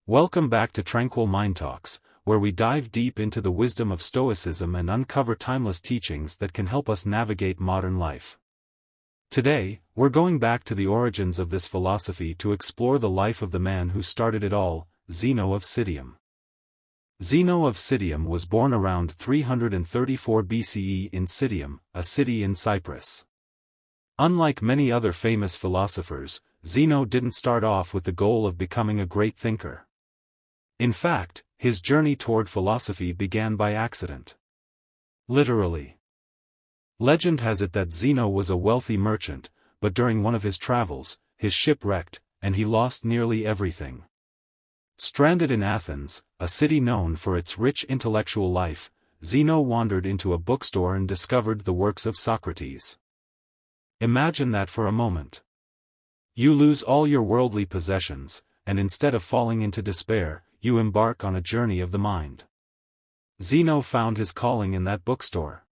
Welcome back to Tranquil Mind Talks, where we dive deep into the wisdom of Stoicism and uncover timeless teachings that can help us navigate modern life. Today, we're going back to the origins of this philosophy to explore the life of the man who started it all, Zeno of Citium. Zeno of Citium was born around 334 BCE in Citium, a city in Cyprus. Unlike many other famous philosophers, Zeno didn't start off with the goal of becoming a great thinker. In fact, his journey toward philosophy began by accident. Literally. Legend has it that Zeno was a wealthy merchant, but during one of his travels, his ship wrecked, and he lost nearly everything. Stranded in Athens, a city known for its rich intellectual life, Zeno wandered into a bookstore and discovered the works of Socrates. Imagine that for a moment. You lose all your worldly possessions, and instead of falling into despair, you embark on a journey of the mind. Zeno found his calling in that bookstore.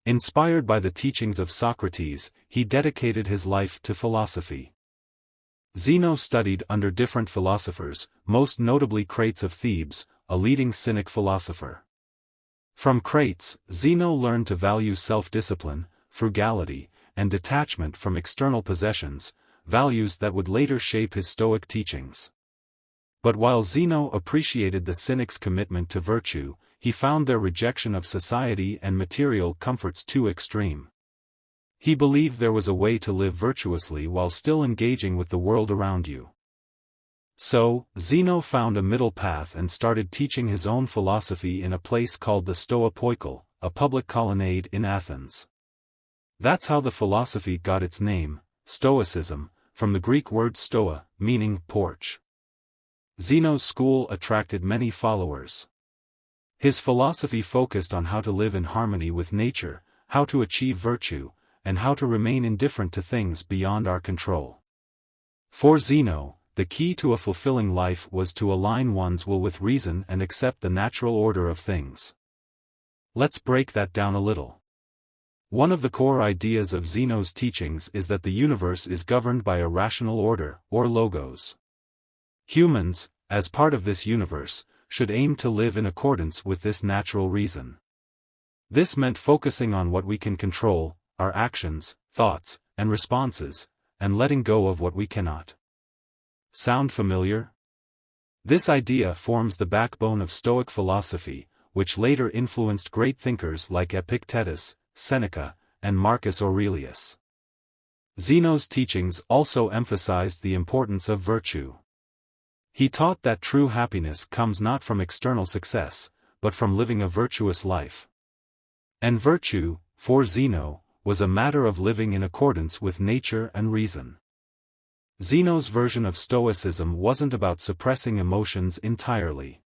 Inspired by the teachings of Socrates, he dedicated his life to philosophy. Zeno studied under different philosophers, most notably Crates of Thebes, a leading Cynic philosopher. From Crates, Zeno learned to value self-discipline, frugality, and detachment from external possessions, values that would later shape his Stoic teachings. But while Zeno appreciated the Cynics' commitment to virtue, he found their rejection of society and material comforts too extreme. He believed there was a way to live virtuously while still engaging with the world around you. So, Zeno found a middle path and started teaching his own philosophy in a place called the Stoa Poikile, a public colonnade in Athens. That's how the philosophy got its name, Stoicism, from the Greek word stoa, meaning porch. Zeno's school attracted many followers. His philosophy focused on how to live in harmony with nature, how to achieve virtue, and how to remain indifferent to things beyond our control. For Zeno, the key to a fulfilling life was to align one's will with reason and accept the natural order of things. Let's break that down a little. One of the core ideas of Zeno's teachings is that the universe is governed by a rational order, or logos. Humans, as part of this universe, should aim to live in accordance with this natural reason. This meant focusing on what we can control, our actions, thoughts, and responses, and letting go of what we cannot. Sound familiar? This idea forms the backbone of Stoic philosophy, which later influenced great thinkers like Epictetus, Seneca, and Marcus Aurelius. Zeno's teachings also emphasized the importance of virtue. He taught that true happiness comes not from external success, but from living a virtuous life. And virtue, for Zeno, was a matter of living in accordance with nature and reason. Zeno's version of Stoicism wasn't about suppressing emotions entirely.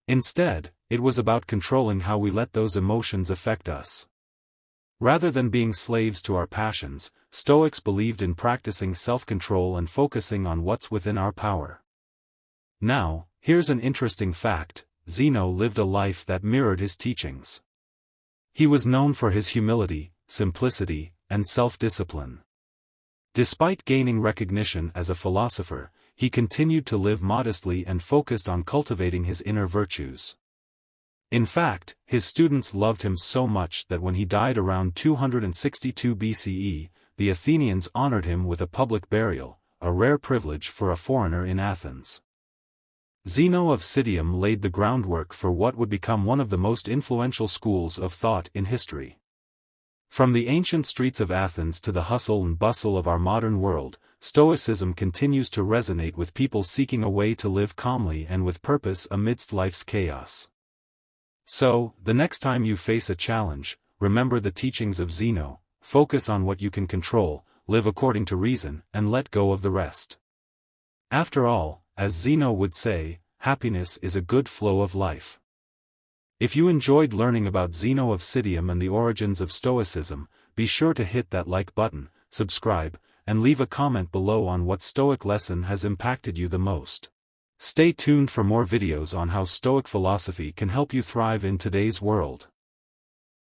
Instead, it was about controlling how we let those emotions affect us. Rather than being slaves to our passions, Stoics believed in practicing self-control and focusing on what's within our power. Now, here's an interesting fact: Zeno lived a life that mirrored his teachings. He was known for his humility, simplicity, and self-discipline. Despite gaining recognition as a philosopher, he continued to live modestly and focused on cultivating his inner virtues. In fact, his students loved him so much that when he died around 262 BCE, the Athenians honored him with a public burial, a rare privilege for a foreigner in Athens. Zeno of Citium laid the groundwork for what would become one of the most influential schools of thought in history. From the ancient streets of Athens to the hustle and bustle of our modern world, Stoicism continues to resonate with people seeking a way to live calmly and with purpose amidst life's chaos. So, the next time you face a challenge, remember the teachings of Zeno: focus on what you can control, live according to reason, and let go of the rest. After all, as Zeno would say, happiness is a good flow of life. If you enjoyed learning about Zeno of Citium and the origins of Stoicism, be sure to hit that like button, subscribe, and leave a comment below on what Stoic lesson has impacted you the most. Stay tuned for more videos on how Stoic philosophy can help you thrive in today's world.